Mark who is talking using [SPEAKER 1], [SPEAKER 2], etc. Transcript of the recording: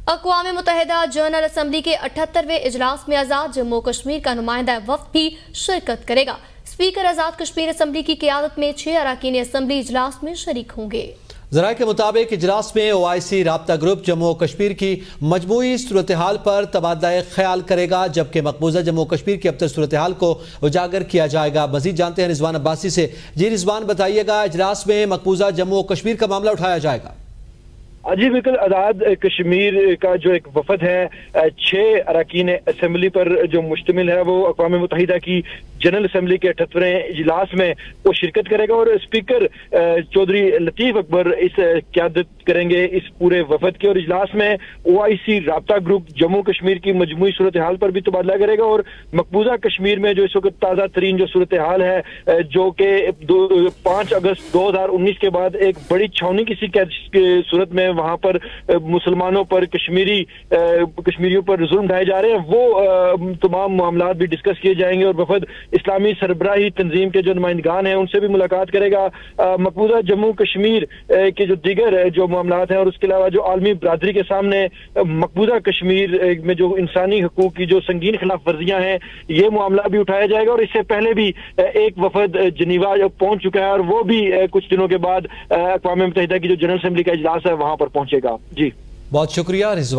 [SPEAKER 1] अक़वाम मुत्तहिदा general assembly के 78वें इजलास में आज़ाद जम्मू कश्मीर का नुमाइंदा वफ़द भी शिरकत करेगा। स्पीकर आज़ाद कश्मीर असम्बली की क़यादत में 6 अरकान असम्बली इजलास में शरीक होंगे।
[SPEAKER 2] ज़राए के मुताबिक इजलास में OIC राब्ता ग्रुप जम्मू कश्मीर की मजमूई सूरत हाल पर तबादला ख्याल करेगा, जबकि मकबूजा जम्मू कश्मीर की अबतर सूरत हाल को उजागर किया जाएगा। मजीद जानते हैं रिजवान अब्बासी से। जी रिजवान, बताइएगा, इजलास में मकबूजा जम्मू कश्मीर का मामला उठाया जाएगा?
[SPEAKER 3] जी बिल्कुल, आज़ाद कश्मीर का जो एक वफद है 6 अरकान असम्बली पर जो मुश्तमिल है, वो अक़वाम मुत्तहिदा की जनरल असम्बली के 78वें इजलास में वो शिरकत करेगा और स्पीकर चौधरी लतीफ़ अकबर इस क़यादत करेंगे इस पूरे वफद की। और इजलास में OIC राब्ता ग्रुप जम्मू कश्मीर की मजमूई सूरत हाल पर भी तबादला करेगा और मकबूजा कश्मीर में जो इस वक्त ताज़ा तरीन जो सूरत हाल है, जो कि 5 अगस्त 2019 के बाद एक बड़ी छावनी किसी सूरत में वहां पर मुसलमानों पर कश्मीरियों पर जुल्म ढाए जा रहे हैं, वो तमाम मामला भी डिस्कस किए जाएंगे। और वफद इस्लामी सरबराही तंजीम के जो नुमाइंदगान हैं उनसे भी मुलाकात करेगा। मकबूजा जम्मू कश्मीर के जो दीगर जो मामलात हैं और उसके अलावा जो आलमी बरादरी के सामने मकबूजा कश्मीर में जो इंसानी हकूक की जो संगीन खिलाफ वर्जियां हैं, ये मामला भी उठाया जाएगा। और इससे पहले भी एक वफद जनीवा पहुंच चुका है और वो भी कुछ दिनों के बाद अक़वाम मुत्तहिदा की जो जनरल असम्बली का इजलास है वहां पर पहुंचेगा। जी
[SPEAKER 2] बहुत शुक्रिया रिजवान।